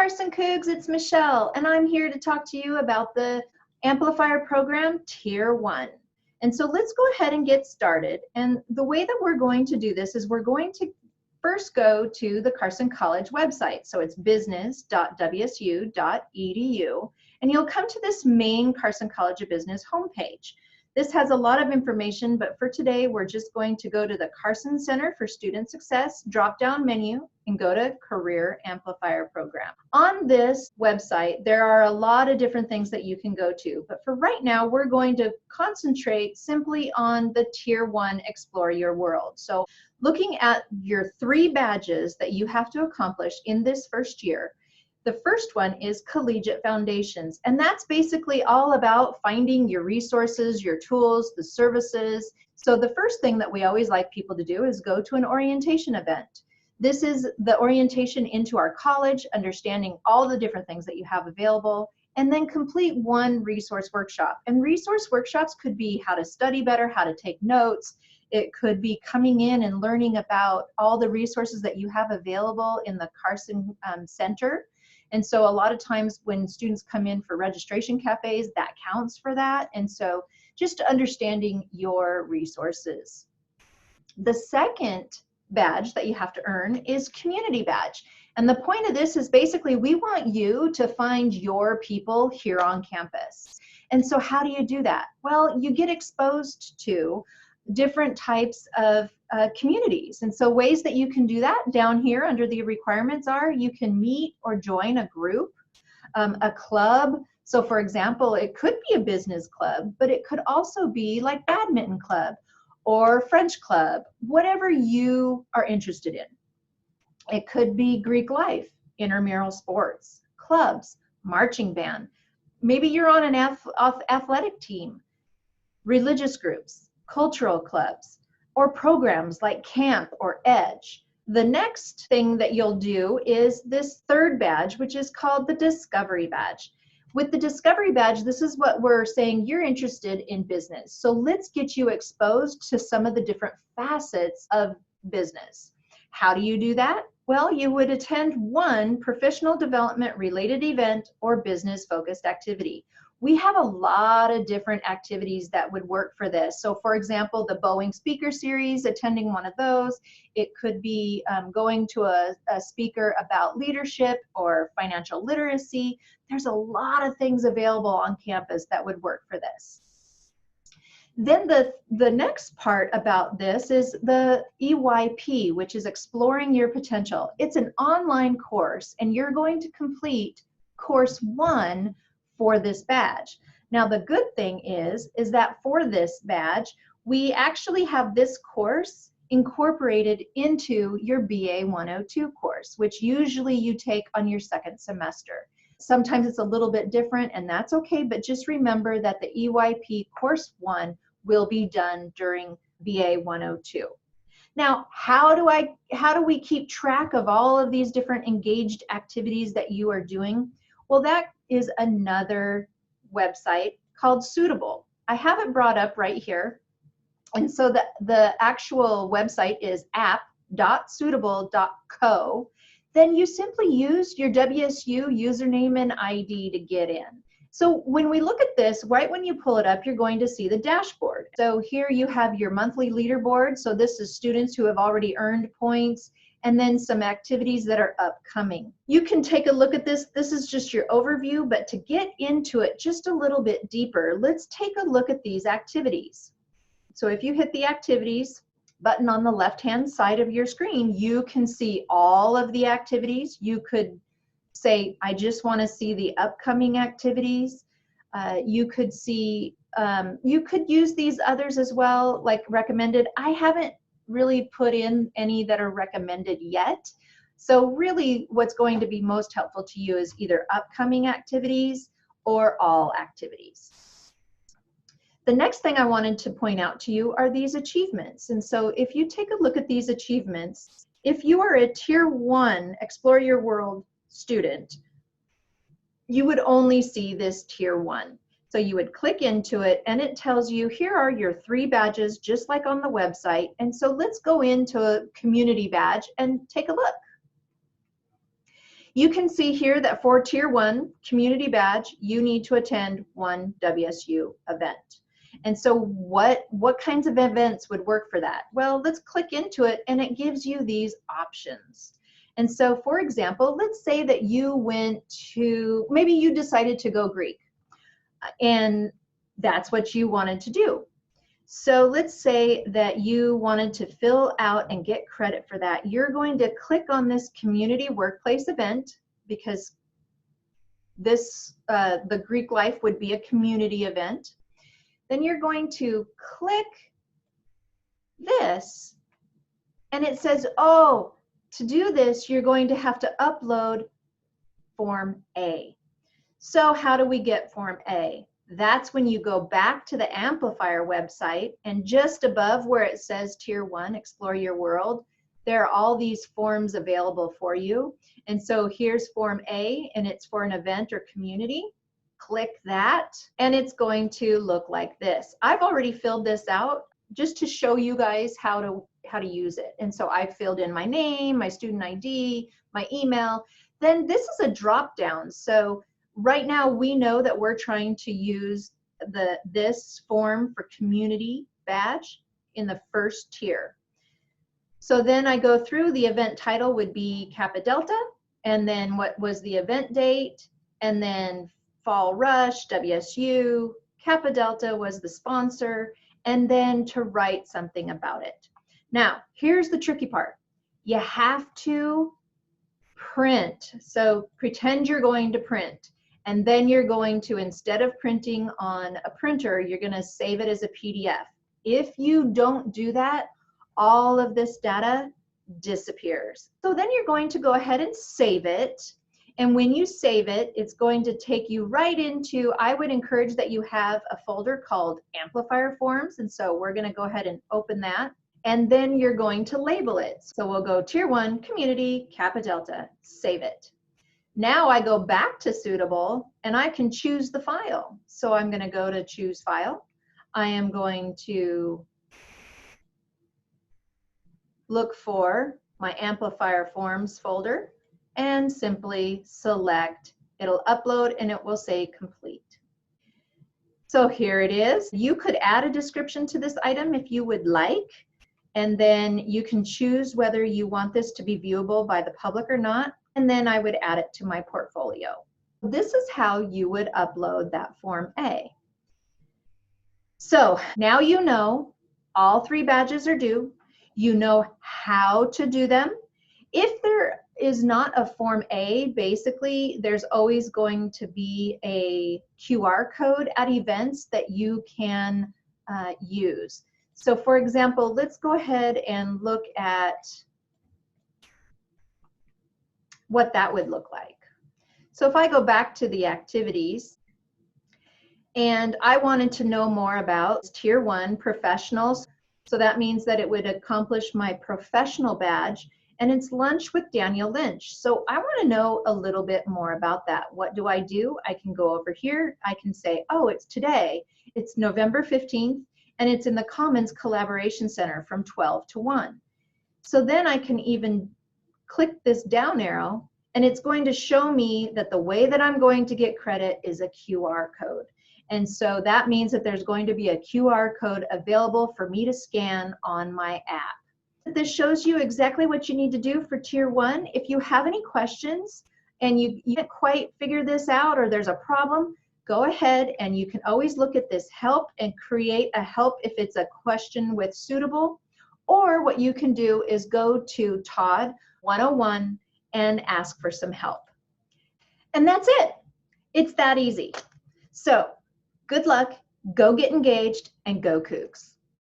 Carson Cougs, it's Michelle, and I'm here to talk to you about the Amplifier program Tier 1. And so let's go ahead and get started. And the way that we're going to do this is we're going to first go to the Carson College website. So it's business.wsu.edu, and you'll come to this main Carson College of Business homepage. This has a lot of information, but for today, we're just going to go to the Carson Center for Student Success drop-down menu and go to Career Amplifier Program. On this website, there are a lot of different things that you can go to, but for right now, we're going to concentrate simply on the Tier 1 Explore Your World. So looking at your 3 badges that you have to accomplish in this first year, the first one is Collegiate Foundations, and that's basically all about finding your resources, your tools, the services. So the first thing that we always like people to do is go to an orientation event. This is the orientation into our college, understanding all the different things that you have available, and then complete one resource workshop. And resource workshops could be how to study better, how to take notes. It could be coming in and learning about all the resources that you have available in the Carson Center. And so a lot of times when students come in for registration cafes, that counts for that. And so just understanding your resources. The second badge that you have to earn is Community Badge. And the point of this is basically we want you to find your people here on campus. And so how do you do that? Well, you get exposed to different types of communities. And so ways that you can do that down here under the requirements are you can meet or join a group, a club. So for example, it could be a business club, but it could also be like badminton club or French club, whatever you are interested in. It could be Greek life, intramural sports, clubs, marching band. Maybe you're on an athletic team, religious groups, cultural clubs, or programs like camp or EDGE. The next thing that you'll do is this third badge, which is called the Discovery Badge. With the Discovery Badge, this is what we're saying you're interested in business. So let's get you exposed to some of the different facets of business. How do you do that? Well, you would attend one professional development related event or business focused activity. We have a lot of different activities that would work for this. So for example, the Boeing Speaker Series, attending one of those. It could be going to a speaker about leadership or financial literacy. There's a lot of things available on campus that would work for this. Then the next part about this is the EYP, which is Exploring Your Potential. It's an online course, and you're going to complete course 1 for this badge. Now the good thing is that for this badge, we actually have this course incorporated into your BA 102 course, which usually you take on your second semester. Sometimes it's a little bit different, and that's okay, but just remember that the EYP course 1 will be done during BA 102. Now, how do we keep track of all of these different engaged activities that you are doing? Well, that is another website called Suitable. I have it brought up right here. And so the actual website is app.suitable.co. Then you simply use your WSU username and ID to get in. So when we look at this, right when you pull it up, you're going to see the dashboard. So here you have your monthly leaderboard. So this is students who have already earned points, and then some activities that are upcoming. You can take a look at this. This is just your overview, but to get into it just a little bit deeper, let's take a look at these activities. So if you hit the activities button on the left-hand side of your screen, you can see all of the activities. You could say, I just want to see the upcoming activities. You could see, you could use these others as well, like recommended. I haven't really put in any that are recommended yet. So really what's going to be most helpful to you is either upcoming activities or all activities. The next thing I wanted to point out to you are these achievements. And so if you take a look at these achievements, if you are a Tier 1 Explore Your World student, you would only see this Tier 1. So you would click into it and it tells you here are your 3 badges just like on the website. And so let's go into a community badge and take a look. You can see here that for Tier 1 community badge, you need to attend one WSU event. And so what kinds of events would work for that? Well, let's click into it and it gives you these options. And so for example, let's say that you went to, maybe you decided to go Greek and that's what you wanted to do. So let's say that you wanted to fill out and get credit for that. You're going to click on this community workplace event because this, the Greek life would be a community event. Then you're going to click this and it says, oh, to do this, you're going to have to upload Form A. So how do we get Form A? That's when you go back to the Amplifier website and just above where it says Tier 1, Explore Your World, there are all these forms available for you. And so here's Form A and it's for an event or community. Click that and it's going to look like this. I've already filled this out just to show you guys how to use it. And so I filled in my name, my student ID, my email. Then this is a drop down. So right now we know that we're trying to use this form for community badge in the first tier. So then I go through, the event title would be Kappa Delta, and then what was the event date, and then Fall Rush, WSU, Kappa Delta was the sponsor, and then to write something about it. Now, here's the tricky part. You have to print. So pretend you're going to print, and then you're going to, instead of printing on a printer, you're going to save it as a PDF. If you don't do that, all of this data disappears. So then you're going to go ahead and save it. And when you save it, it's going to take you right into, I would encourage that you have a folder called Amplifier Forms. And so we're going to go ahead and open that. And then you're going to label it. So we'll go Tier 1, Community, Kappa Delta, save it. Now I go back to Suitable and I can choose the file. So I'm going to go to Choose File. I am going to look for my Amplifier Forms folder and simply select. It'll upload and it will say complete. So here it is. You could add a description to this item if you would like, and then you can choose whether you want this to be viewable by the public or not, and then I would add it to my portfolio. This is how you would upload that Form A. So now you know all 3 badges are due. You know how to do them. If there is not a Form A, basically there's always going to be a QR code at events that you can use. So for example, let's go ahead and look at what that would look like. So if I go back to the activities and I wanted to know more about Tier 1 professionals, so that means that it would accomplish my professional badge, and it's lunch with Daniel Lynch. So I want to know a little bit more about that. What do? I can go over here. I can say, oh, it's today. It's November 15th, and it's in the Commons Collaboration Center from 12 to 1. So then I can even click this down arrow, and it's going to show me that the way that I'm going to get credit is a QR code. And so that means that there's going to be a QR code available for me to scan on my app. This shows you exactly what you need to do for Tier 1. If you have any questions and you can't quite figure this out or there's a problem, go ahead and you can always look at this help and create a help if it's a question with Suitable. Or what you can do is go to Todd 101 and ask for some help. And that's it. It's that easy. So good luck, go get engaged, and go Cougs.